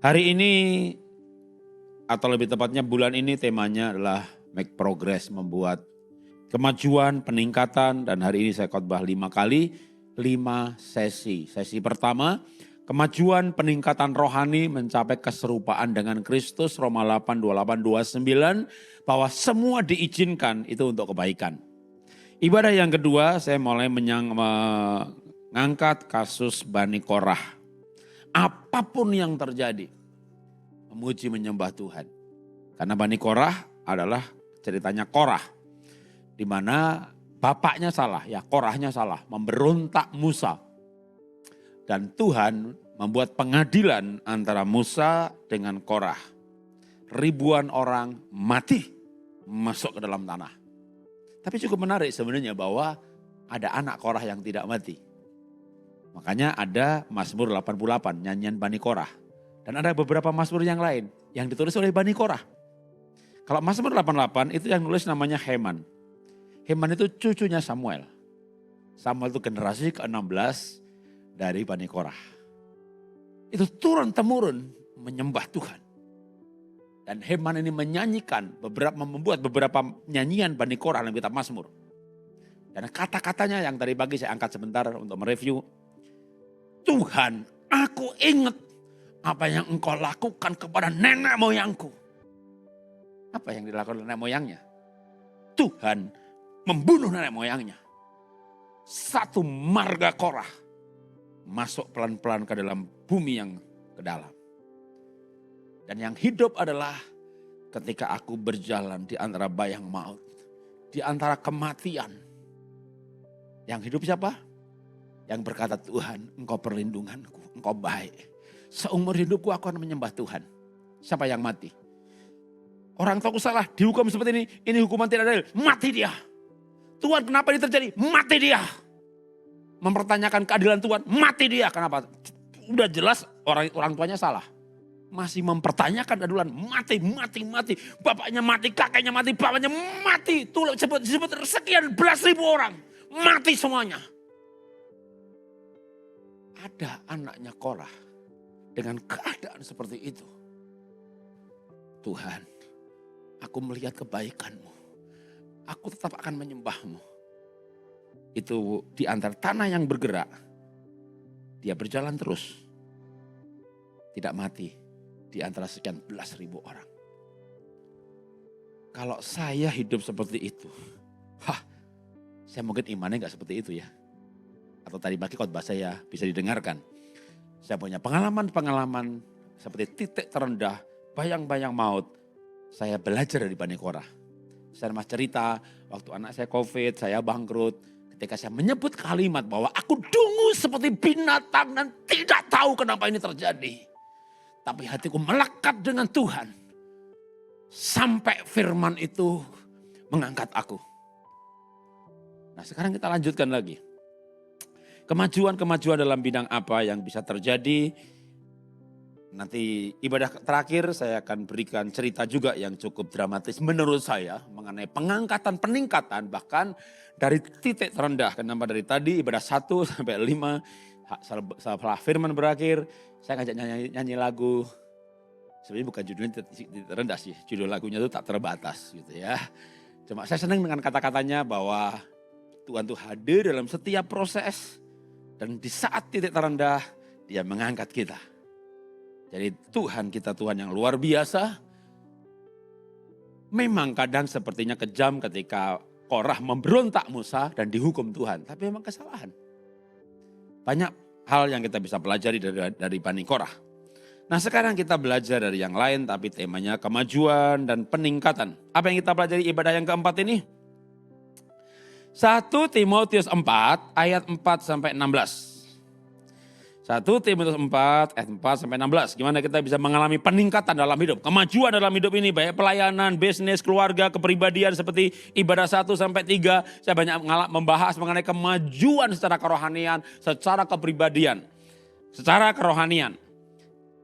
Hari ini atau lebih tepatnya bulan ini temanya adalah make progress, membuat kemajuan, peningkatan, dan hari ini saya khotbah 5 kali, 5 sesi. Sesi pertama, kemajuan peningkatan rohani mencapai keserupaan dengan Kristus, Roma 8, 28, 29, bahwa semua diizinkan itu untuk kebaikan. Ibadah yang kedua, saya mulai mengangkat kasus Bani Korah. Apapun yang terjadi, memuji menyembah Tuhan. Karena Bani Korah adalah ceritanya Korah, di mana bapaknya salah, ya Korahnya salah, memberontak Musa. Dan Tuhan membuat pengadilan antara Musa dengan Korah. Ribuan orang mati masuk ke dalam tanah. Tapi cukup menarik sebenarnya bahwa ada anak Korah yang tidak mati. Makanya ada Mazmur 88, nyanyian Bani Korah. Dan ada beberapa Mazmur yang lain yang ditulis oleh Bani Korah. Kalau Mazmur 88 itu yang nulis namanya Heman. Heman itu cucunya Samuel. Samuel itu generasi ke-16 dari Bani Korah. Itu turun-temurun menyembah Tuhan. Dan Heman ini menyanyikan, membuat beberapa nyanyian Bani Korah dalam kitab Mazmur. Dan kata-katanya yang tadi pagi saya angkat sebentar untuk mereview. Tuhan, aku ingat apa yang engkau lakukan kepada nenek moyangku. Apa yang dilakukan nenek moyangnya? Tuhan membunuh nenek moyangnya. Satu marga Korah masuk pelan-pelan ke dalam bumi yang ke dalam. Dan yang hidup adalah ketika aku berjalan di antara bayang maut. Di antara kematian. Yang hidup siapa? Yang berkata, Tuhan engkau perlindunganku, engkau baik. Seumur hidupku aku akan menyembah Tuhan. Siapa yang mati? Orang tuaku salah, dihukum seperti ini hukuman tidak adil, mati dia. Tuhan kenapa ini terjadi? Mati dia. Mempertanyakan keadilan Tuhan, mati dia. Kenapa? Udah jelas orang tuanya salah. Masih mempertanyakan keadilan, mati. Bapaknya mati, kakeknya mati, bapaknya mati. Tuh disebut sekian belas ribu orang, mati semuanya. Ada anaknya Korah dengan keadaan seperti itu. Tuhan, aku melihat kebaikan-Mu. Aku tetap akan menyembah-Mu. Itu di antara tanah yang bergerak. Dia berjalan terus. Tidak mati di antara sekian belas ribu orang. Kalau saya hidup seperti itu. Saya mungkin imannya gak seperti itu ya. Atau tadi pagi khotbah saya bisa didengarkan. Saya punya pengalaman seperti titik terendah, bayang-bayang maut. Saya belajar dari Bani Korah. Saya mas cerita waktu anak saya COVID, saya bangkrut. Ketika saya menyebut kalimat bahwa aku dungu seperti binatang dan tidak tahu kenapa ini terjadi. Tapi hatiku melekat dengan Tuhan. Sampai firman itu mengangkat aku. Nah sekarang kita lanjutkan lagi. Kemajuan-kemajuan dalam bidang apa yang bisa terjadi. Nanti ibadah terakhir saya akan berikan cerita juga yang cukup dramatis menurut saya. Mengenai pengangkatan, peningkatan bahkan dari titik terendah. Kenapa dari tadi ibadah 1 sampai 5. Setelah firman berakhir saya ngajak nyanyi lagu. Sebenarnya bukan judulnya titik terendah sih. Judul lagunya itu tak terbatas gitu ya. Cuma saya senang dengan kata-katanya bahwa Tuhan tuh hadir dalam setiap proses. Dan di saat titik terendah, dia mengangkat kita. Jadi Tuhan kita Tuhan yang luar biasa. Memang kadang sepertinya kejam ketika Korah memberontak Musa dan dihukum Tuhan. Tapi memang kesalahan. Banyak hal yang kita bisa pelajari dari Bani Korah. Nah sekarang kita belajar dari yang lain tapi temanya kemajuan dan peningkatan. Apa yang kita pelajari ibadah yang keempat ini? 1 Timotius 4 ayat 4 sampai 16. 1 Timotius 4 ayat 4 sampai 16. Gimana kita bisa mengalami peningkatan dalam hidup, kemajuan dalam hidup ini, baik pelayanan, bisnis, keluarga, kepribadian seperti ibadah 1 sampai 3. Saya banyak membahas mengenai kemajuan secara kerohanian, secara kepribadian, secara kerohanian.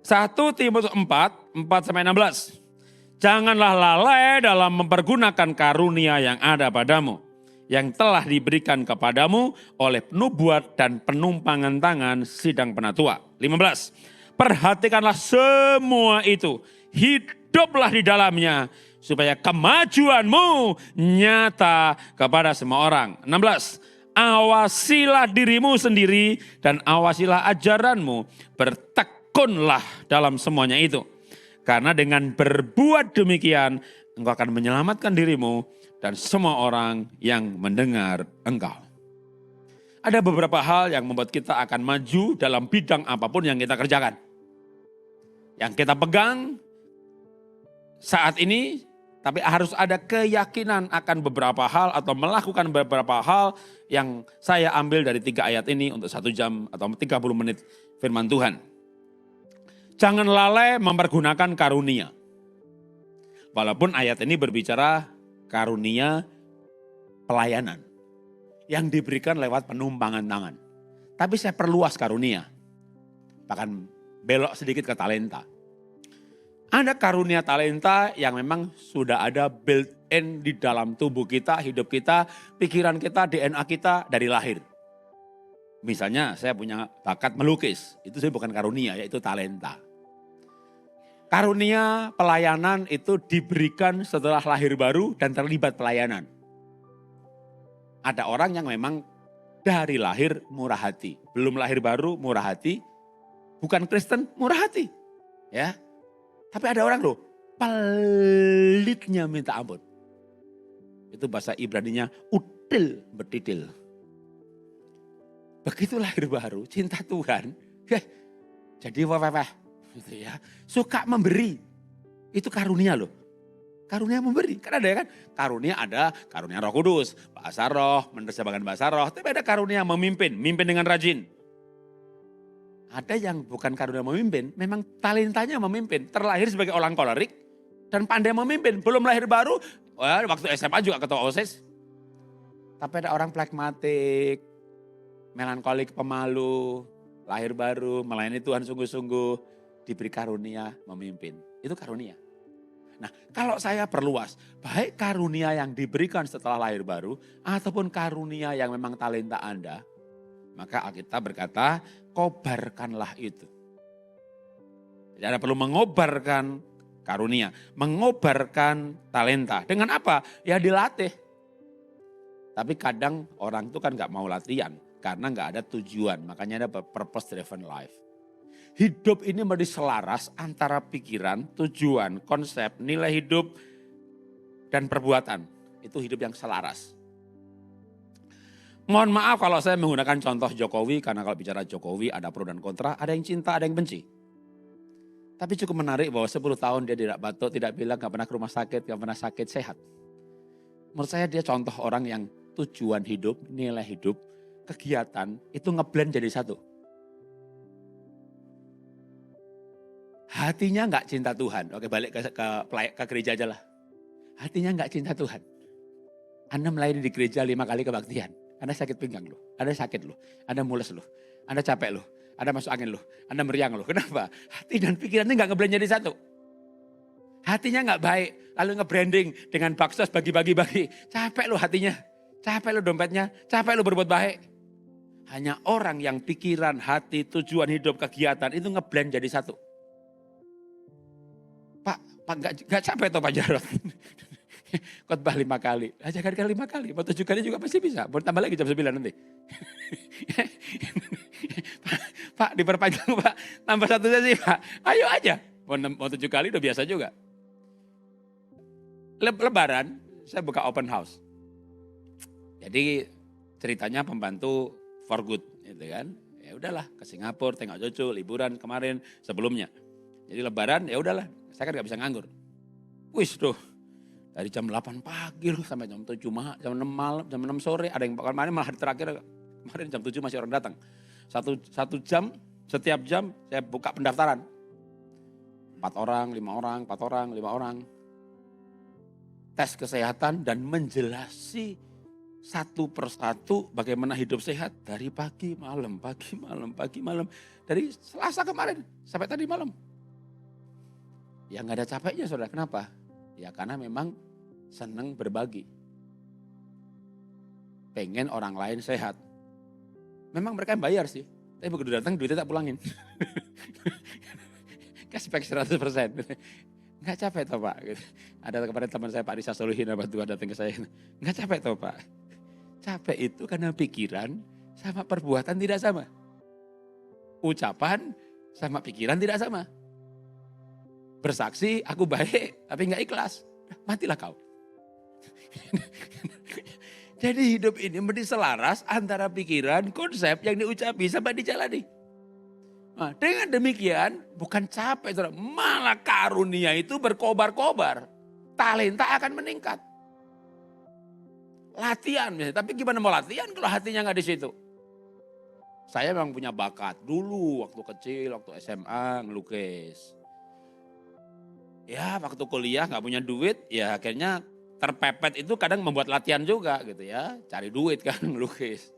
1 Timotius 4 sampai 16. Janganlah lalai dalam mempergunakan karunia yang ada padamu, yang telah diberikan kepadamu oleh penubuat dan penumpangan tangan sidang penatua. 15. Perhatikanlah semua itu. Hiduplah di dalamnya. Supaya kemajuanmu nyata kepada semua orang. 16. Awasilah dirimu sendiri dan awasilah ajaranmu. Bertekunlah dalam semuanya itu. Karena dengan berbuat demikian, engkau akan menyelamatkan dirimu dan semua orang yang mendengar engkau. Ada beberapa hal yang membuat kita akan maju dalam bidang apapun yang kita kerjakan. Yang kita pegang saat ini, tapi harus ada keyakinan akan beberapa hal atau melakukan beberapa hal yang saya ambil dari 3 ayat ini untuk 1 jam atau 30 menit firman Tuhan. Jangan lalai mempergunakan karunia. Walaupun ayat ini berbicara karunia pelayanan yang diberikan lewat penumpangan tangan. Tapi saya perluas karunia. Bahkan belok sedikit ke talenta. Ada karunia talenta yang memang sudah ada built-in di dalam tubuh kita, hidup kita, pikiran kita, DNA kita dari lahir. Misalnya saya punya bakat melukis, itu saya bukan karunia, yaitu talenta. Karunia pelayanan itu diberikan setelah lahir baru dan terlibat pelayanan. Ada orang yang memang dari lahir murah hati, belum lahir baru murah hati, bukan Kristen murah hati. Ya. Tapi ada orang loh, pelitnya minta ampun. Itu bahasa Ibraninya util betitil. Begitu lahir baru, cinta Tuhan, jadi wah gitu ya. Suka memberi, itu karunia loh. Karunia memberi, kan ada ya kan? Karunia Roh Kudus, bahasa roh, menerjemahkan bahasa roh. Tapi ada karunia memimpin dengan rajin. Ada yang bukan karunia memimpin, memang talentanya memimpin. Terlahir sebagai orang kolerik dan pandai memimpin. Belum lahir baru, waktu SMA juga ketua OSIS. Tapi ada orang pragmatik, melankolik, pemalu, lahir baru, melayani Tuhan sungguh-sungguh, diberi karunia memimpin. Itu karunia. Nah, kalau saya perluas, baik karunia yang diberikan setelah lahir baru, ataupun karunia yang memang talenta Anda, maka Alkitab berkata, kobarkanlah itu. Jadi Anda perlu mengobarkan karunia, mengobarkan talenta. Dengan apa? Ya dilatih. Tapi kadang orang itu kan gak mau latihan, karena gak ada tujuan. Makanya ada purpose driven life. Hidup ini menjadi selaras antara pikiran, tujuan, konsep, nilai hidup, dan perbuatan. Itu hidup yang selaras. Mohon maaf kalau saya menggunakan contoh Jokowi, karena kalau bicara Jokowi ada pro dan kontra, ada yang cinta, ada yang benci. Tapi cukup menarik bahwa 10 tahun dia tidak batuk, tidak bilang, gak pernah ke rumah sakit, gak pernah sakit, sehat. Menurut saya dia contoh orang yang tujuan hidup, nilai hidup, kegiatan, itu ngeblend jadi satu. Hatinya gak cinta Tuhan, oke balik ke gereja aja lah. Hatinya gak cinta Tuhan. Anda melayani di gereja 5 kali kebaktian. Anda sakit pinggang loh, Anda sakit loh, Anda mules loh, Anda capek loh, Anda masuk angin loh, Anda meriang loh. Kenapa? Hati dan pikiran ini gak ngeblend jadi satu. Hatinya gak baik, lalu nge-branding dengan baksos bagi-bagi. Capek loh hatinya, capek loh dompetnya, capek loh berbuat baik. Hanya orang yang pikiran, hati, tujuan hidup, kegiatan itu nge-blend jadi satu. Pak gak capek toh Pak Jarod? Khotbah 5 kali, ajakan kali 5 kali, mau 7 kali juga pasti bisa. Mau tambah lagi jam 9 nanti. Pak diperpanjang Pak, tambah 1 sesi Pak, ayo aja. Mau 7 kali udah biasa juga. Lebaran saya buka open house. Jadi ceritanya pembantu for good gitu kan. Ya udahlah ke Singapura, tengok cucu, liburan kemarin sebelumnya. Jadi lebaran ya udahlah, saya kan gak bisa nganggur. Wis tuh. Dari jam 8 pagi loh sampai jam 7 jam 6 malam, jam 6 sore. Ada yang kemarin malah hari terakhir, kemarin jam 7 masih orang datang. Satu jam, setiap jam saya buka pendaftaran. 4 orang, 5 orang, 4 orang, 5 orang. Tes kesehatan dan menjelasi satu persatu bagaimana hidup sehat dari pagi malam. Dari Selasa kemarin sampai tadi malam. Ya gak ada capeknya saudara, kenapa? Ya karena memang senang berbagi. Pengen orang lain sehat. Memang mereka yang bayar sih. Tapi begitu datang duitnya tak pulangin. expect 100%. Enggak capek toh Pak. Gitu. Ada kemarin teman saya Pak Risa Solihin apa Tuhan datang ke saya. Enggak capek toh Pak. Capek itu karena pikiran sama perbuatan tidak sama. Ucapan sama pikiran tidak sama. Bersaksi aku baik tapi enggak ikhlas. Matilah kau. Jadi hidup ini menjadi selaras antara pikiran, konsep yang diucapi sampai dijalani. Nah, dengan demikian bukan capek, saudara, malah karunia itu berkobar-kobar. Talenta akan meningkat. Latihan misalnya, tapi gimana mau latihan kalau hatinya nggak di situ? Saya memang punya bakat dulu waktu kecil, waktu SMA ngelukis. Ya waktu kuliah nggak punya duit, ya akhirnya terpepet itu kadang membuat latihan juga gitu ya. Cari duit kan ngelukis.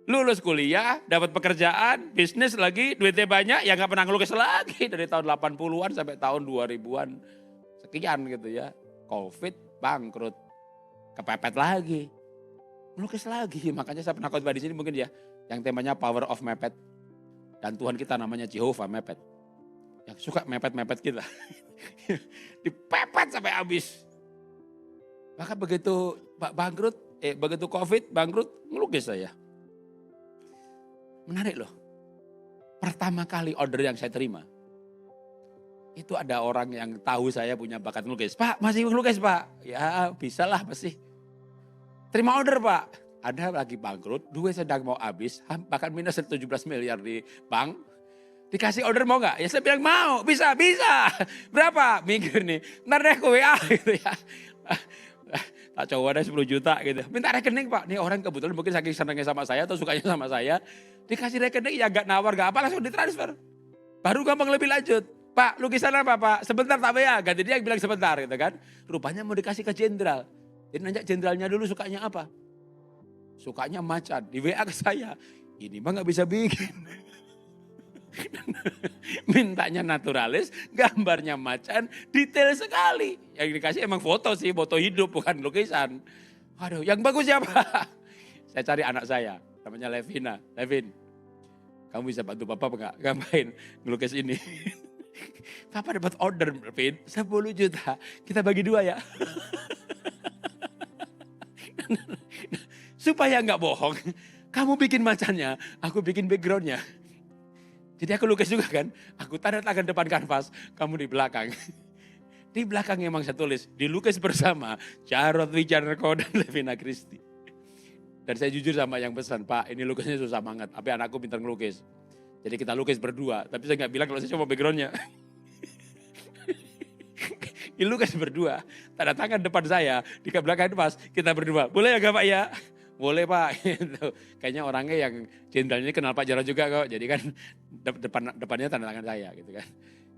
Lulus kuliah, dapat pekerjaan, bisnis lagi, duitnya banyak, ya nggak pernah ngelukis lagi dari tahun 80-an sampai tahun 2000-an. Sekian gitu ya. Covid, bangkrut, kepepet lagi. Ngelukis lagi, makanya saya pernah khotbah di sini mungkin ya. Yang temanya Power of Mepet. Dan Tuhan kita namanya Jehovah Mepet. Yang suka mepet-mepet kita. Dipepet sampai habis. Maka begitu begitu Covid, bangkrut, ngelukis saya. Menarik loh. Pertama kali order yang saya terima. Itu ada orang yang tahu saya punya bakat ngelukis. Pak, masih ngelukis Pak? Ya bisa lah pasti. Terima order Pak. Ada lagi bangkrut, duit sedang mau habis. Bahkan minus 17 miliar di bank. Dikasih order mau gak? Ya saya bilang mau, bisa. Berapa? Mikir nih, ntar deh ke WA gitu ya. Tak coba deh 10 juta gitu. Minta rekening Pak. Nih orang kebetulan mungkin saking senangnya sama saya atau sukanya sama saya. Dikasih rekening ya gak nawar gak apa langsung ditransfer. Baru gampang lebih lanjut. Pak lukisan apa Pak? Sebentar tak ya. Ganti dia bilang sebentar gitu kan. Rupanya mau dikasih ke jenderal. Jadi nanya jenderalnya dulu sukanya apa. Sukanya macan. Di WA ke saya. Ini mah gak bisa bikin. Mintanya naturalis, gambarnya macan, detail sekali. Yang dikasih emang foto sih, foto hidup bukan lukisan. Aduh, yang bagus siapa? Saya cari anak saya, namanya Levina. Levin, kamu bisa bantu papa enggak? Ngapain ngelukis ini? Papa dapat order, Levin, 10 juta. Kita bagi 2 ya. Supaya enggak bohong, kamu bikin macannya, aku bikin backgroundnya. Jadi aku lukis juga kan, aku tanda tangan depan kanvas, kamu di belakang. Di belakang emang saya tulis, dilukis bersama Jarod Wijanarko dan Levina Kristi. Dan saya jujur sama yang pesan, Pak ini lukisnya susah banget, tapi anakku pintar ngelukis. Jadi kita lukis berdua, tapi saya gak bilang kalau saya cuma backgroundnya. Dilukis berdua, tanda tangan depan saya, di belakang kanvas, kita berdua. Boleh ya gak Pak ya? Boleh Pak, gitu. Kayaknya orangnya yang jenderalnya kenal Pak Jarod juga kok. Jadi kan depannya tanda tangan saya gitu kan.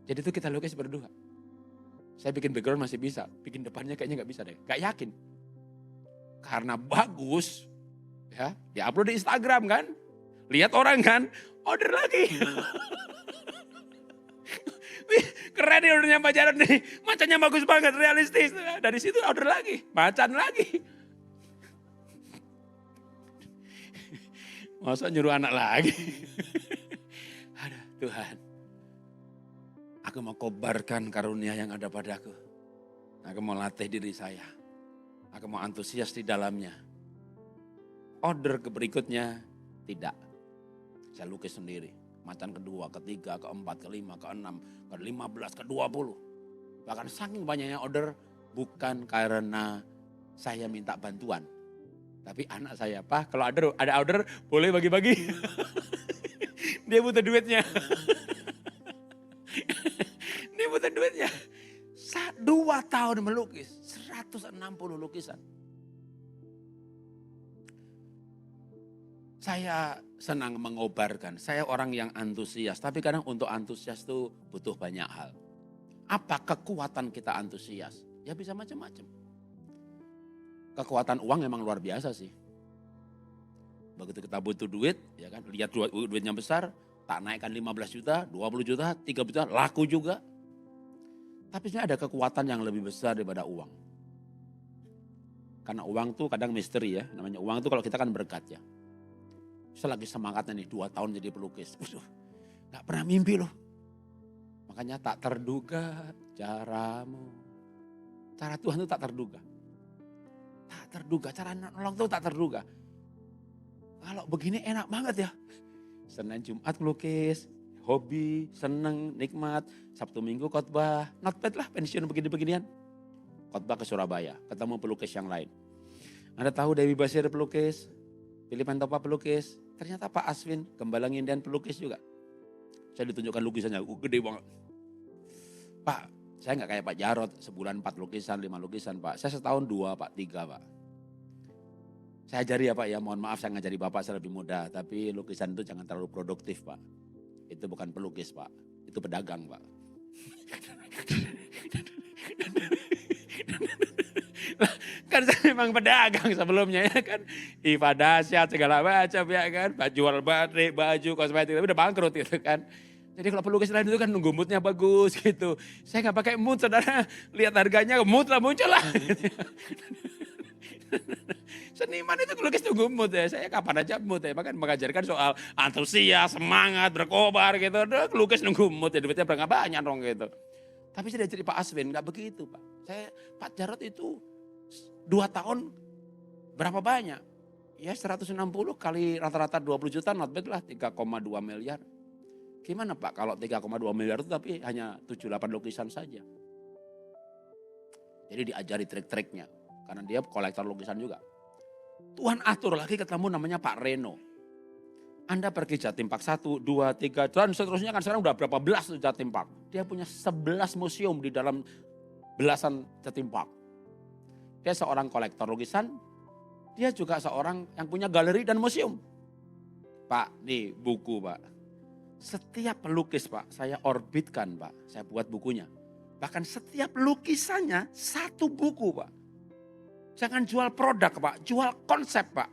Jadi itu kita lukis berdua. Saya bikin background masih bisa, bikin depannya kayaknya gak bisa deh. Gak yakin. Karena bagus, ya upload di Instagram kan. Lihat orang kan, order lagi. Wih, keren nih ordernya Pak Jarod nih. Macannya bagus banget, realistis. Dari situ order lagi, macan lagi. Masa nyuruh anak lagi? Aduh Tuhan. Aku mau kobarkan karunia yang ada padaku. Aku mau latih diri saya. Aku mau antusias di dalamnya. Order ke berikutnya tidak. Saya lukis sendiri. Macan kedua, ketiga, keempat, kelima, keenam, ke-15, ke-20. Bahkan saking banyaknya order bukan karena saya minta bantuan. Tapi anak saya, Pak kalau ada order boleh bagi-bagi. Dia butuh duitnya. Dia butuh duitnya. 2 tahun melukis, 160 lukisan. Saya senang mengobarkan, saya orang yang antusias. Tapi kadang untuk antusias itu butuh banyak hal. Apa kekuatan kita antusias? Ya bisa macam-macam. Kekuatan uang memang luar biasa sih. Begitu kita butuh duit, ya kan, lihat duitnya besar, tak naikkan 15 juta, 20 juta, 30 juta, laku juga. Tapi sebenarnya ada kekuatan yang lebih besar daripada uang. Karena uang tuh kadang misteri ya, namanya uang tuh kalau kita kan berkat ya. Saya lagi semangatnya nih 2 tahun jadi pelukis. Gak pernah mimpi loh. Makanya tak terduga caramu. Cara Tuhan itu tak terduga. Tak terduga, cara nolong itu tak terduga. Kalau begini enak banget ya. Senin Jumat melukis, hobi, seneng, nikmat. Sabtu Minggu khotbah, not bad lah pensiun begini-beginian. Khotbah ke Surabaya, ketemu pelukis yang lain. Anda tahu Dewi Basir pelukis, Philip Topa pelukis. Ternyata Pak Aswin, Gembala Ngindian pelukis juga. Saya ditunjukkan lukisannya, gede banget. Pak, saya nggak kayak Pak Jarod, sebulan 4 lukisan, 5 lukisan Pak. Saya setahun 2 Pak, 3 Pak. Saya ajari ya Pak ya, mohon maaf saya ngajari Bapak, saya lebih muda. Tapi lukisan itu jangan terlalu produktif Pak. Itu bukan pelukis Pak, itu pedagang Pak. Kan saya memang pedagang sebelumnya ya kan. Ibadah syat segala macam ya kan. Jual batik, baju, kosmetik, tapi udah bangkrut gitu kan. Jadi kalau pelukis lain itu kan nunggu moodnya bagus gitu. Saya gak pakai mood saudara, lihat harganya mood lah muncul lah. Seniman itu lukis tunggu mood ya, saya kapan aja mood ya. Bahkan mengajarkan soal antusias, semangat, berkobar gitu. Udah lukis nunggu mood ya, duitnya berapa banyak dong gitu. Tapi saya jadi Pak Aswin, gak begitu Pak. Saya Pak Jarod itu 2 tahun berapa banyak? Ya 160 kali rata-rata 20 juta, not bad lah 3,2 miliar. Gimana Pak kalau 3,2 miliar itu tapi hanya 7-8 lukisan saja. Jadi diajari trik-triknya. Karena dia kolektor lukisan juga. Tuhan atur lagi ketemu namanya Pak Reno. Anda pergi Jatim Park 1, 2, 3, dan seterusnya kan sekarang udah berapa belas Jatim Park. Dia punya 11 museum di dalam belasan Jatim Park. Dia seorang kolektor lukisan, dia juga seorang yang punya galeri dan museum. Pak, nih buku Pak. Setiap pelukis Pak, saya orbitkan Pak, saya buat bukunya. Bahkan setiap lukisannya 1 buku Pak. Jangan jual produk Pak, jual konsep Pak.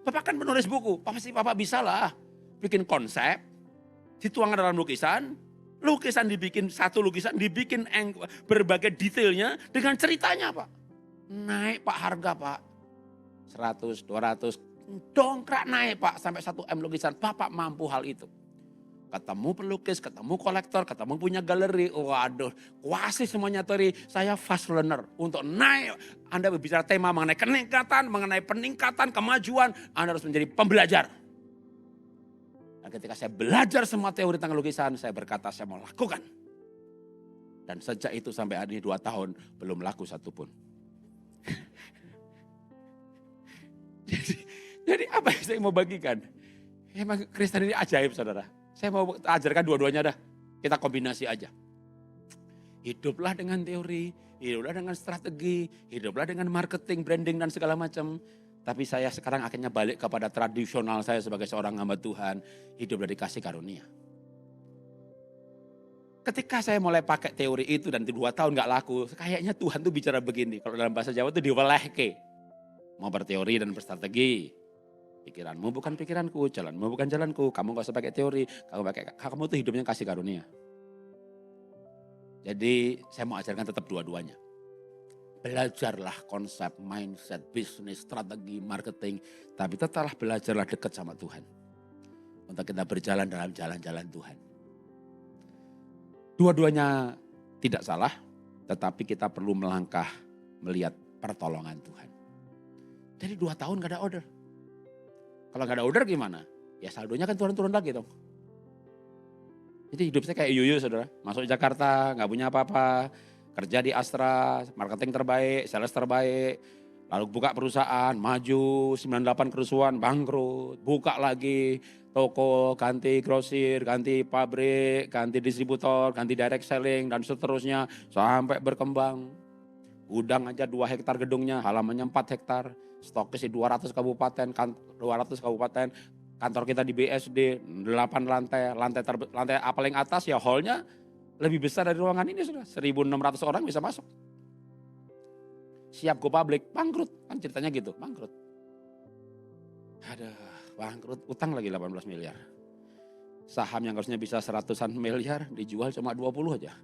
Bapak kan menulis buku, pasti Bapak bisa lah. Bikin konsep, dituangkan dalam lukisan. Lukisan dibikin, 1 lukisan dibikin berbagai detailnya dengan ceritanya Pak. Naik Pak harga Pak. 100, 200, dongkrak naik Pak sampai 1 M lukisan. Bapak mampu hal itu. Ketemu pelukis, ketemu kolektor, ketemu punya galeri. Waduh, kuasih semuanya teori. Saya fast learner. Untuk naik, Anda berbicara tema mengenai keningkatan, mengenai peningkatan, kemajuan. Anda harus menjadi pembelajar. Dan ketika saya belajar semua teori tentang lukisan, saya berkata saya mau lakukan. Dan sejak itu sampai hari ini 2 tahun, belum laku satupun. Jadi apa yang saya mau bagikan? Emang Kristen ini ajaib saudara. Saya mau ajarkan dua-duanya dah. Kita kombinasi aja. Hiduplah dengan teori, hiduplah dengan strategi, hiduplah dengan marketing, branding dan segala macam. Tapi saya sekarang akhirnya balik kepada tradisional saya sebagai seorang hamba Tuhan. Hidup dari kasih karunia. Ketika saya mulai pakai teori itu dan 2 tahun gak laku. Kayaknya Tuhan tuh bicara begini. Kalau dalam bahasa Jawa tuh diwelehke. Mau berteori dan berstrategi. Pikiranmu bukan pikiranku, jalanmu bukan jalanku. Kamu gak usah pakai teori, kamu tuh hidupnya kasih karunia. Jadi saya mau ajarkan tetap dua-duanya. Belajarlah konsep, mindset, bisnis, strategi, marketing. Tapi tetaplah belajarlah dekat sama Tuhan. Untuk kita berjalan dalam jalan-jalan Tuhan. Dua-duanya tidak salah, tetapi kita perlu melangkah melihat pertolongan Tuhan. Jadi 2 tahun gak ada order. Kalau gak ada order gimana? Ya saldonya kan turun-turun lagi dong. Jadi hidup saya kayak Yuyu saudara. Masuk Jakarta, gak punya apa-apa. Kerja di Astra, marketing terbaik, sales terbaik. Lalu buka perusahaan, maju, 98 kerusuhan, bangkrut. Buka lagi toko, ganti grosir, ganti pabrik, ganti distributor, ganti direct selling, dan seterusnya. Sampai berkembang. Gudang aja 2 hektar gedungnya, halamannya 4 hektar. Stokis di 200 kabupaten, kantor kita di BSD, 8 lantai, lantai paling atas ya hallnya lebih besar dari ruangan ini sudah, 1.600 orang bisa masuk. Siap go public, bangkrut, kan ceritanya gitu, bangkrut. Aduh, bangkrut, utang lagi 18 miliar. Saham yang harusnya bisa 100-an miliar dijual cuma 20 aja.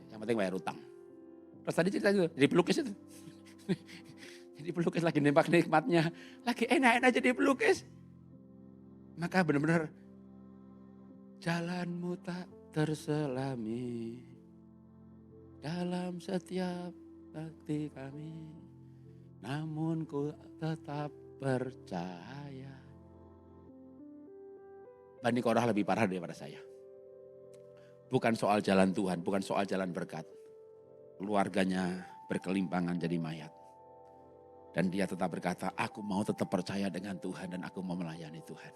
Yang penting bayar utang. Terus tadi cerita itu, jadi pelukis itu. Jadi pelukis lagi nembak nikmatnya, lagi enak-enak jadi pelukis. Maka benar-benar jalanmu tak terselami dalam setiap bakti kami, namun ku tetap percaya. Bani Korah lebih parah daripada saya. Bukan soal jalan Tuhan, bukan soal jalan berkat. Keluarganya berkelimpangan jadi mayat. Dan dia tetap berkata, aku mau tetap percaya dengan Tuhan dan aku mau melayani Tuhan.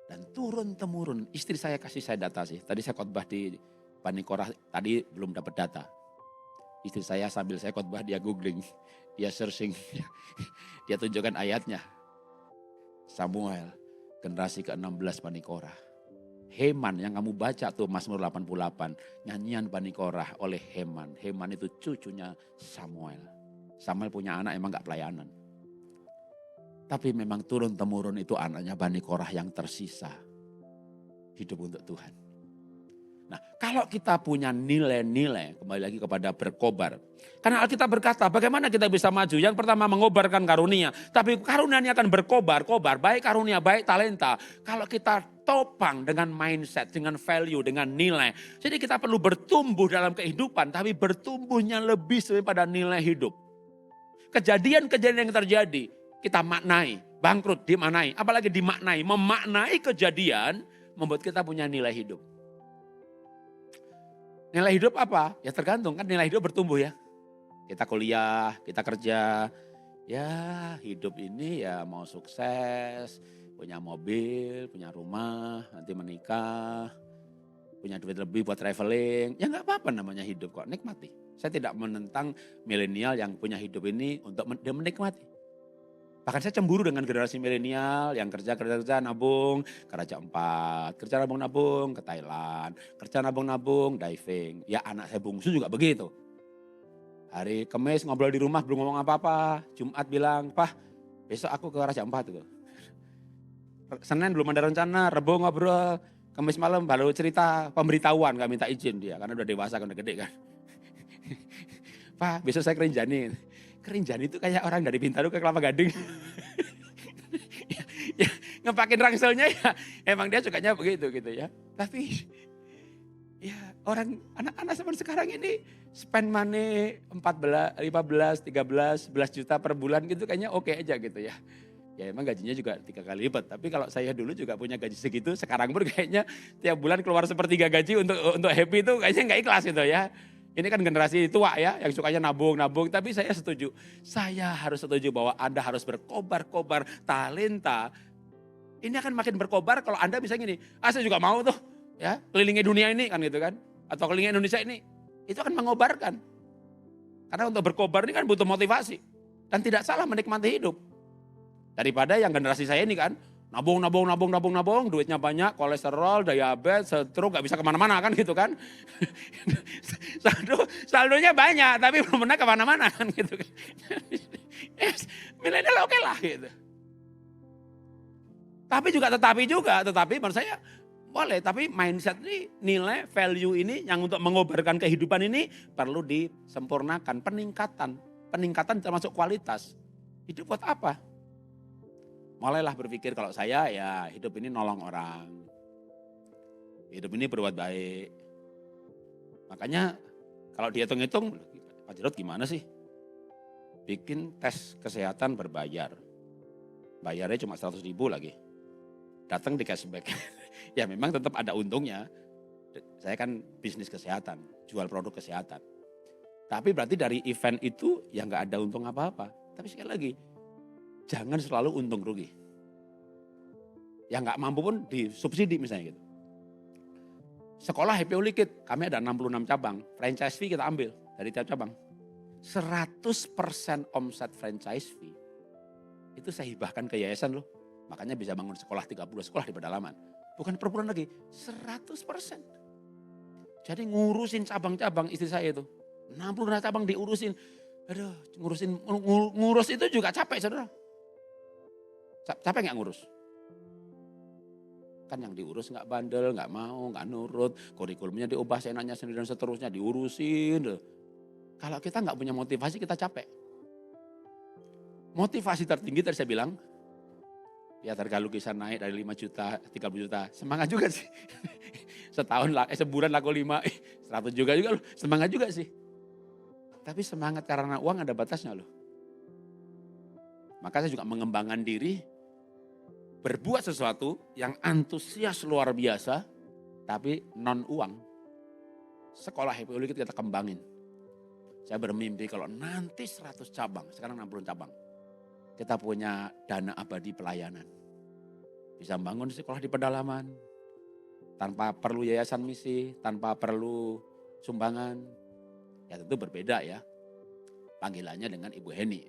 Dan turun-temurun, istri saya kasih saya data sih. Tadi saya khotbah di Bani Korah, tadi belum dapat data. Istri saya sambil saya khotbah dia googling, dia searching, dia tunjukkan ayatnya. Samuel, generasi ke-16 Bani Korah. Heman yang kamu baca tuh Mazmur 88, nyanyian Bani Korah oleh Heman. Heman itu cucunya Samuel. Samuel punya anak emang gak pelayanan. Tapi memang turun-temurun itu anaknya Bani Korah yang tersisa. Hidup untuk Tuhan. Nah, kalau kita punya nilai-nilai, kembali lagi kepada berkobar. Karena Alkitab berkata, bagaimana kita bisa maju? Yang pertama mengobarkan karunia. Tapi karunia akan berkobar-kobar, baik karunia, baik talenta. Kalau kita topang dengan mindset, dengan value, dengan nilai. Jadi kita perlu bertumbuh dalam kehidupan, tapi bertumbuhnya lebih daripada nilai hidup. Kejadian-kejadian yang terjadi, kita maknai, bangkrut dimaknai. Apalagi dimaknai, memaknai kejadian, membuat kita punya nilai hidup. Nilai hidup apa? Ya tergantung kan nilai hidup bertumbuh ya. Kita kuliah, kita kerja. Ya hidup ini ya mau sukses, punya mobil, punya rumah, nanti menikah, punya duit lebih buat traveling. Ya gak apa-apa namanya hidup kok, nikmati. Saya tidak menentang milenial yang punya hidup ini untuk dia menikmati. Bahkan saya cemburu dengan generasi milenial yang kerja nabung ke Raja Empat, kerja nabung ke Thailand, kerja nabung diving. Ya anak saya bungsu juga begitu. Hari Kamis ngobrol di rumah belum ngomong apa-apa. Jumat bilang, "Pah, besok aku ke Raja Empat tuh." Senin belum ada rencana, Rebo ngobrol, Kamis malam baru cerita pemberitahuan, gak minta izin dia karena udah dewasa kan udah gede kan. "Pak, besok saya kerinjani." Kerinjani itu kayak orang dari Bintaro ke Kelapa Gading. Ya, ngepakin rangselnya ya emang dia sukanya begitu gitu ya. Tapi ya orang anak-anak zaman sekarang ini spend money 14, 15, 13, 11 juta per bulan gitu kayaknya oke aja gitu ya. Ya emang gajinya juga 3 kali lipat. Tapi kalau saya dulu juga punya gaji segitu, sekarang pun kayaknya tiap bulan keluar sepertiga gaji untuk happy itu kayaknya nggak ikhlas gitu ya. Ini kan generasi tua ya, yang sukanya nabung. Tapi saya setuju. Saya harus setuju bahwa Anda harus berkobar-kobar talenta. Ini akan makin berkobar kalau Anda bisa gini, saya juga mau tuh ya kelilingi dunia ini kan gitu kan. Atau kelilingi Indonesia ini. Itu akan mengobarkan. Karena untuk berkobar ini kan butuh motivasi. Dan tidak salah menikmati hidup. Daripada yang generasi saya ini kan, nabung, duitnya banyak, kolesterol, diabetes, stroke, gak bisa kemana-mana kan gitu kan. Saldonya banyak, tapi belum pernah kemana-mana kan gitu kan. Milenial oke lah gitu. Tetapi menurut saya boleh, tapi mindset ini, nilai, value ini yang untuk mengobarkan kehidupan ini perlu disempurnakan, peningkatan termasuk kualitas. Hidup buat apa? Mulailah berpikir kalau saya ya hidup ini nolong orang. Hidup ini berbuat baik. Makanya kalau dihitung-hitung, Pak Jarod gimana sih? Bikin tes kesehatan berbayar. Bayarnya cuma 100.000 lagi. Datang di cashback. Ya memang tetap ada untungnya. Saya kan bisnis kesehatan, jual produk kesehatan. Tapi berarti dari event itu ya nggak ada untung apa-apa. Tapi sekali lagi, jangan selalu untung rugi. Yang nggak mampu pun disubsidi misalnya gitu. Sekolah Happy Likit, kami ada 66 cabang. Franchise fee kita ambil dari tiap cabang. 100% omset franchise fee. Itu saya hibahkan ke yayasan loh. Makanya bisa bangun sekolah 30 sekolah di pedalaman. Bukan per bulan lagi, 100%. Jadi ngurusin cabang-cabang istri saya itu. 60 cabang diurusin. Aduh, ngurus itu juga capek saudara. Capek gak ngurus? Kan yang diurus gak bandel, gak mau, gak nurut. Kurikulumnya diubah seenaknya sendiri dan seterusnya diurusin. Kalau kita gak punya motivasi kita capek. Motivasi tertinggi tadi saya bilang, ya harga lukisan naik dari 5 juta, 30 juta. Semangat juga sih. Sebulan laku 5, 100 juga loh. Semangat juga sih. Tapi semangat karena uang ada batasnya loh. Maka saya juga mengembangkan diri, berbuat sesuatu yang antusias luar biasa, tapi non uang. Sekolah Happy Holy kita kembangin. Saya bermimpi kalau nanti 100 cabang, sekarang 60 cabang. Kita punya dana abadi pelayanan. Bisa bangun sekolah di pedalaman, tanpa perlu yayasan misi, tanpa perlu sumbangan. Ya tentu berbeda ya, panggilannya dengan Ibu Heni.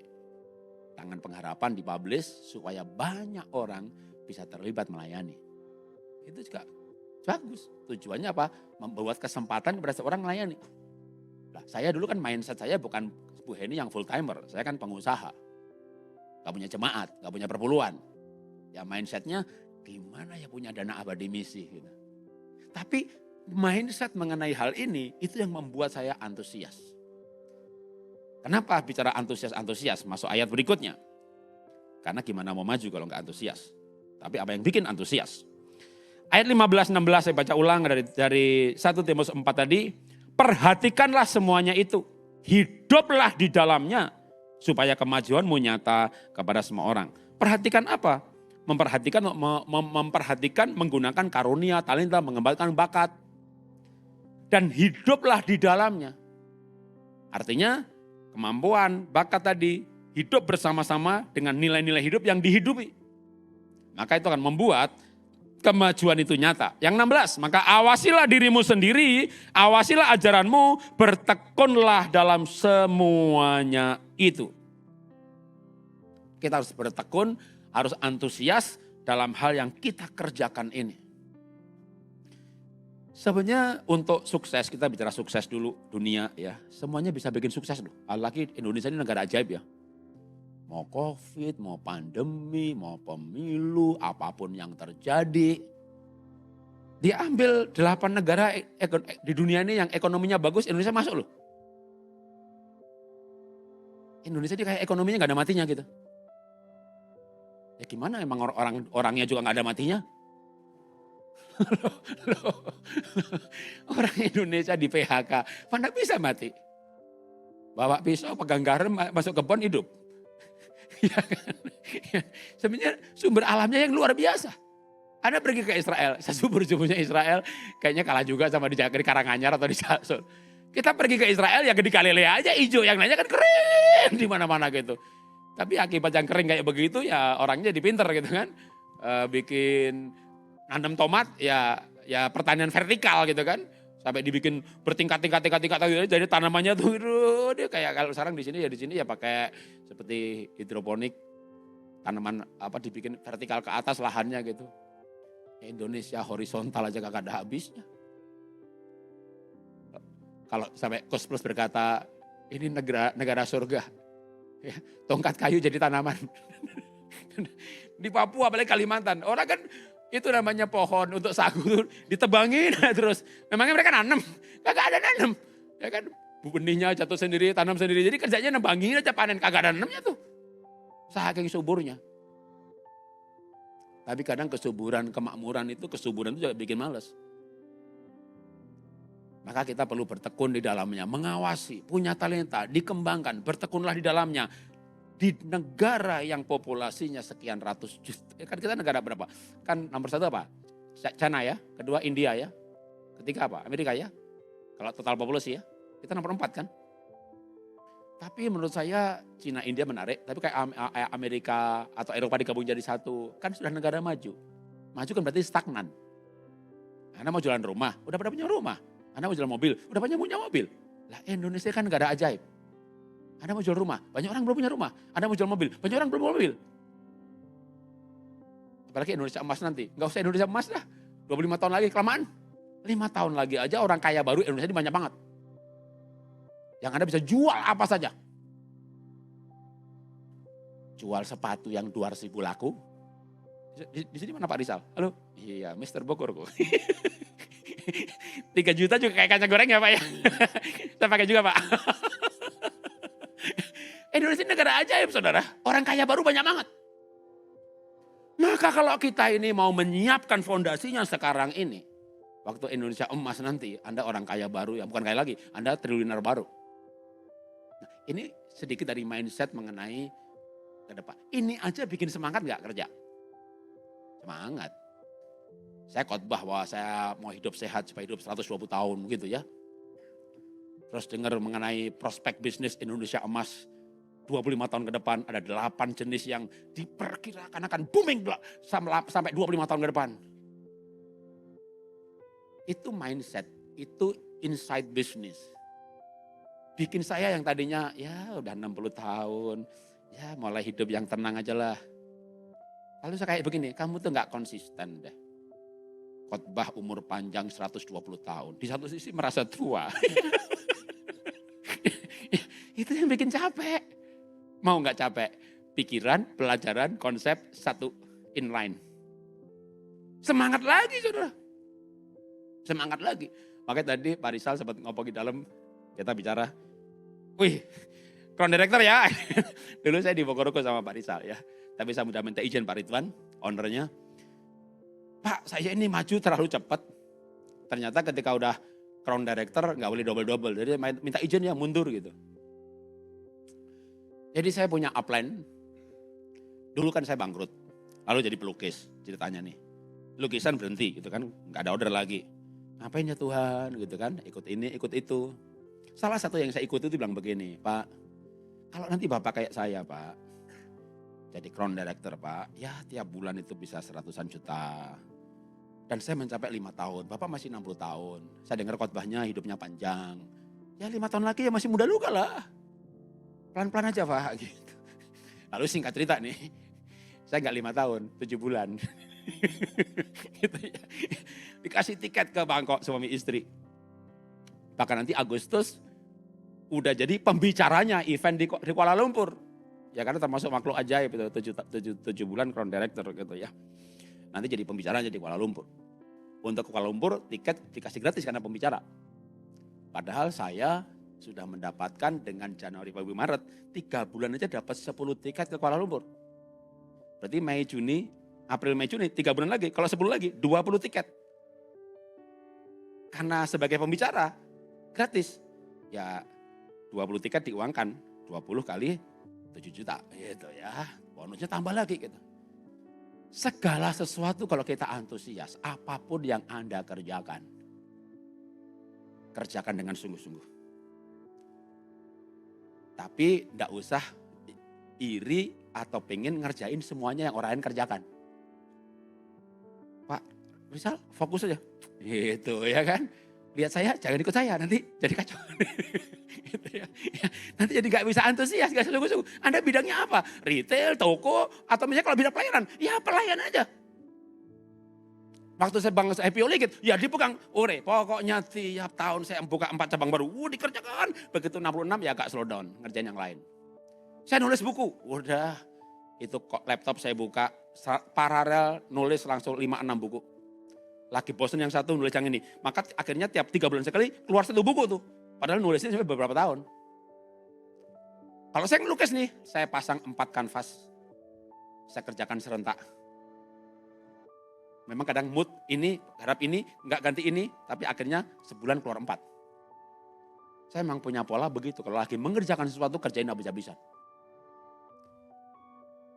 Tangan Pengharapan dipublish supaya banyak orang bisa terlibat melayani. Itu juga bagus. Tujuannya apa? Membuat kesempatan kepada seorang melayani. Nah, saya dulu kan mindset saya bukan Bu Heni yang full timer. Saya kan pengusaha. Gak punya jemaat, gak punya perpuluhan. Ya mindsetnya gimana ya punya dana abadi misi. Gitu. Tapi mindset mengenai hal ini itu yang membuat saya antusias. Kenapa bicara antusias? Masuk ayat berikutnya. Karena gimana mau maju kalau nggak antusias. Tapi apa yang bikin antusias? Ayat 15-16 saya baca ulang dari 1 Timotius 4 tadi. Perhatikanlah semuanya itu. Hiduplah di dalamnya. Supaya kemajuanmu nyata kepada semua orang. Perhatikan apa? Memperhatikan menggunakan karunia, talenta, mengembangkan bakat. Dan hiduplah di dalamnya. Artinya kemampuan, bakat tadi hidup bersama-sama dengan nilai-nilai hidup yang dihidupi. Maka itu akan membuat kemajuan itu nyata. Yang 16, maka awasilah dirimu sendiri, awasilah ajaranmu, bertekunlah dalam semuanya itu. Kita harus bertekun, harus antusias dalam hal yang kita kerjakan ini. Sebenarnya untuk sukses, kita bicara sukses dulu dunia ya. Semuanya bisa bikin sukses loh. Apalagi Indonesia ini negara ajaib ya. Mau COVID, mau pandemi, mau pemilu, apapun yang terjadi. Diambil 8 negara di dunia ini yang ekonominya bagus, Indonesia masuk loh. Indonesia ini kayak ekonominya gak ada matinya gitu. Ya gimana emang orangnya juga gak ada matinya? Loh. Orang Indonesia di PHK, mana bisa mati? Bawa pisau, pegang garam, masuk kebun hidup. Ya kan? Sebenarnya sumber alamnya yang luar biasa. Anda pergi ke Israel, sumber-sumbernya Israel kayaknya kalah juga sama di Karanganyar atau di Jaksel. Kita pergi ke Israel ya di Galilea aja hijau, yang lainnya kan kering di mana-mana gitu. Tapi akibat yang kering kayak begitu ya orangnya jadi pinter gitu kan. Bikin nanam tomat ya pertanian vertikal gitu kan. Sampai dibikin bertingkat-tingkat jadi tanamannya tuh dia kayak kalau sekarang di sini ya pakai seperti hidroponik. Tanaman dibikin vertikal ke atas lahannya gitu. Indonesia horizontal aja kagak ada habisnya. Kalau sampai Kos Plus berkata ini negara surga. Ya, tongkat kayu jadi tanaman. Di Papua apalagi Kalimantan. Orang kan itu namanya pohon untuk sagu ditebangin terus. Memangnya mereka nanam? Kagak ada nanam. Ya kan benihnya jatuh sendiri, tanam sendiri. Jadi kerjanya nebangin aja panen. Kagak ada nanamnya tuh. Saking suburnya. Tapi kadang kemakmuran itu juga bikin males. Maka kita perlu bertekun di dalamnya, mengawasi, punya talenta, dikembangkan, bertekunlah di dalamnya. Di negara yang populasinya sekian ratus juta, kan kita negara berapa? Kan nomor 1 apa? China ya, kedua India ya, ketiga apa? Amerika ya. Kalau total populasi ya, kita nomor 4 kan. Tapi menurut saya China, India menarik, tapi kayak Amerika atau Eropa digabung jadi satu, kan sudah negara maju. Maju kan berarti stagnan. Anda mau jualan rumah, udah pada punya rumah. Anda mau jual mobil, udah banyak punya mobil. Lah Indonesia kan negara ajaib. Anda mau jual rumah, banyak orang belum punya rumah. Anda mau jual mobil, banyak orang belum punya mobil. Apalagi Indonesia emas nanti. Enggak usah Indonesia emas dah. 25 tahun lagi kelamaan. 5 tahun lagi aja orang kaya baru Indonesia ini banyak banget. Yang Anda bisa jual apa saja. Jual sepatu yang 200.000 laku. Di sini mana Pak Rizal? Halo? Iya, Mr. Bogor kok. 3 juta juga kayak kacang goreng ya Pak ya. Saya pakai juga Pak. Indonesia negara ajaib saudara. Orang kaya baru banyak banget. Maka kalau kita ini mau menyiapkan fondasinya sekarang ini. Waktu Indonesia emas nanti, Anda orang kaya baru, ya bukan kaya lagi, Anda triliuner baru. Nah, ini sedikit dari mindset mengenai ke depan. Ini aja bikin semangat nggak kerja? Semangat. Saya khotbah bahwa saya mau hidup sehat supaya hidup 120 tahun gitu ya. Terus dengar mengenai prospek bisnis Indonesia emas 25 tahun ke depan, ada 8 jenis yang diperkirakan akan booming sampai 25 tahun ke depan. Itu mindset, itu inside business. Bikin saya yang tadinya ya udah 60 tahun, ya mulai hidup yang tenang aja lah. Lalu saya kayak begini, kamu tuh gak konsisten deh. Khotbah umur panjang 120 tahun, di satu sisi merasa tua. Itu yang bikin capek. Mau gak capek? Pikiran, pelajaran, konsep, satu inline. Semangat lagi saudara. Semangat lagi. Makanya tadi Pak Rizal sempat ngomong di dalam, kita bicara, wih, crown director ya. Dulu saya di Bogoroko sama Pak Rizal ya. Tapi saya sudah minta izin Pak Ridwan, ownernya. Pak, saya ini maju terlalu cepat. Ternyata ketika udah crown director nggak boleh double-double. Jadi minta izin ya mundur gitu. Jadi saya punya upline. Dulu kan saya bangkrut. Lalu jadi pelukis ceritanya nih. Lukisan berhenti gitu kan, nggak ada order lagi. Ngapain ya Tuhan gitu kan, ikut ini, ikut itu. Salah satu yang saya ikuti itu bilang begini, Pak, kalau nanti Bapak kayak saya Pak, jadi crown director Pak, ya tiap bulan itu bisa 100-an juta. Dan saya mencapai 5 tahun, Bapak masih 60 tahun. Saya dengar khotbahnya hidupnya panjang. Ya 5 tahun lagi ya masih muda juga lah. Pelan-pelan aja Pak gitu. Lalu singkat cerita nih, saya nggak 5 tahun, 7 bulan. Gitu ya. Dikasih tiket ke Bangkok suami istri. Bahkan nanti Agustus udah jadi pembicaranya event di Kuala Lumpur. Ya karena termasuk makhluk ajaib itu 7 bulan crown director gitu ya. Nanti jadi pembicaranya di Kuala Lumpur. Untuk Kuala Lumpur tiket dikasih gratis karena pembicara. Padahal saya sudah mendapatkan dengan Januari, Februari, Maret 3 bulan aja dapat 10 tiket ke Kuala Lumpur. Berarti Mei, Juni, April, Mei, Juni 3 bulan lagi. Kalau 10 lagi 20 tiket. Karena sebagai pembicara gratis. Ya 20 tiket diuangkan. 20 kali 7 juta gitu ya. Bonusnya tambah lagi gitu. Segala sesuatu kalau kita antusias, apapun yang Anda kerjakan. Kerjakan dengan sungguh-sungguh. Tapi enggak usah iri atau pengen ngerjain semuanya yang orang lain kerjakan. Pak Rizal fokus aja. Gitu ya kan. Lihat saya, jangan ikut saya, nanti jadi kacau. Gitu ya. Nanti jadi gak bisa antusias, gak sungguh-sungguh. Anda bidangnya apa? Retail, toko, atau misalnya kalau bidang pelayanan, ya pelayan aja. Waktu saya bangun IPO Legit, ya dipegang. Ore, pokoknya tiap tahun saya buka 4 cabang baru. Dikerjakan. Begitu 66 ya agak slow down, ngerjain yang lain. Saya nulis buku, udah. Itu laptop saya buka, paralel nulis langsung 5-6 buku. Lagi bosen yang satu nulis yang ini. Maka akhirnya tiap 3 bulan sekali keluar 1 buku tuh. Padahal nulisnya sampai beberapa tahun. Kalau saya ngelukis nih, saya pasang 4 kanvas. Saya kerjakan serentak. Memang kadang mood ini, harap ini, enggak ganti ini. Tapi akhirnya sebulan keluar 4. Saya memang punya pola begitu. Kalau lagi mengerjakan sesuatu, kerjain habis-habisan.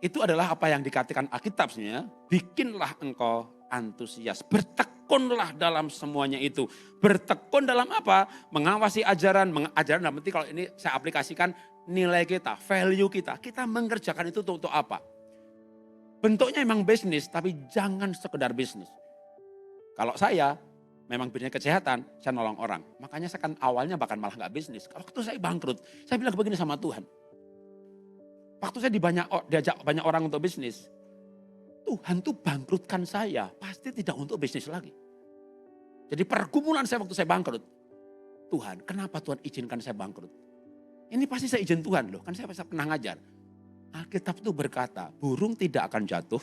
Itu adalah apa yang dikatakan Alkitabnya, bikinlah engkau antusias, bertekunlah dalam semuanya itu. Bertekun dalam apa? Mengawasi ajaran dalam arti kalau ini saya aplikasikan nilai kita, value kita. Kita mengerjakan itu untuk apa? Bentuknya memang bisnis, tapi jangan sekedar bisnis. Kalau saya memang bisnis kesehatan, saya nolong orang. Makanya saya kan awalnya bahkan malah gak bisnis. Kalau itu saya bangkrut, saya bilang begini sama Tuhan. Waktu saya diajak banyak orang untuk bisnis, Tuhan tuh bangkrutkan saya, pasti tidak untuk bisnis lagi. Jadi pergumulan saya waktu saya bangkrut, Tuhan kenapa Tuhan izinkan saya bangkrut? Ini pasti saya izin Tuhan loh, kan saya pernah ngajar. Alkitab itu berkata, burung tidak akan jatuh,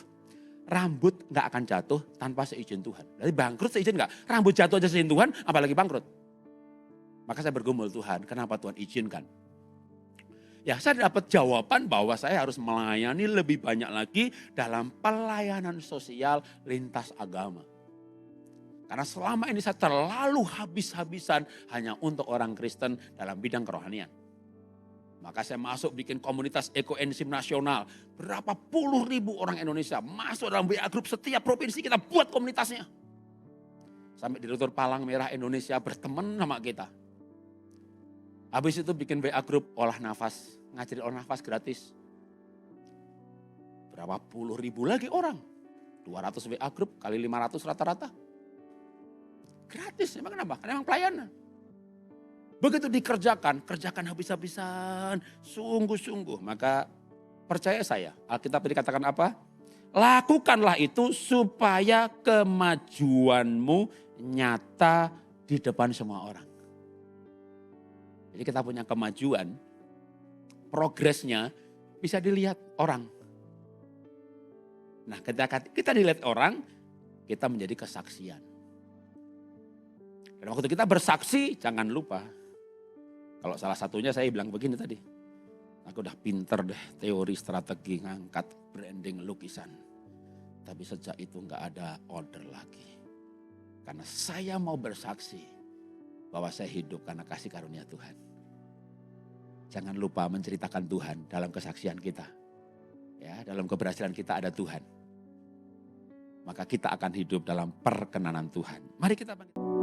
rambut gak akan jatuh tanpa seizin Tuhan. Jadi bangkrut seizin gak? Rambut jatuh aja seizin Tuhan, apalagi bangkrut. Maka saya bergumul, Tuhan kenapa Tuhan izinkan? Ya saya dapat jawaban bahwa saya harus melayani lebih banyak lagi dalam pelayanan sosial lintas agama. Karena selama ini saya terlalu habis-habisan hanya untuk orang Kristen dalam bidang kerohanian. Maka saya masuk bikin komunitas ekoenzim nasional. Berapa puluh ribu orang Indonesia masuk dalam WA Group, setiap provinsi kita buat komunitasnya. Sampai Direktur Palang Merah Indonesia berteman sama kita. Habis itu bikin WA Group olah nafas, ngajari olah nafas gratis. Berapa puluh ribu lagi orang. 200 WA Group kali 500 rata-rata. Gratis, emang kenapa? Karena emang pelayanan. Begitu dikerjakan, kerjakan habis-habisan, sungguh-sungguh. Maka percaya saya, Alkitab dikatakan apa? Lakukanlah itu supaya kemajuanmu nyata di depan semua orang. Jadi kita punya kemajuan, progresnya bisa dilihat orang. Nah ketika kita dilihat orang, kita menjadi kesaksian. Dan waktu kita bersaksi, jangan lupa. Kalau salah satunya saya bilang begini tadi. Aku udah pinter deh teori strategi ngangkat branding lukisan. Tapi sejak itu gak ada order lagi. Karena saya mau bersaksi bahwa saya hidup karena kasih karunia Tuhan. Jangan lupa menceritakan Tuhan dalam kesaksian kita. Ya, dalam keberhasilan kita ada Tuhan. Maka kita akan hidup dalam perkenanan Tuhan. Mari kita bangkit.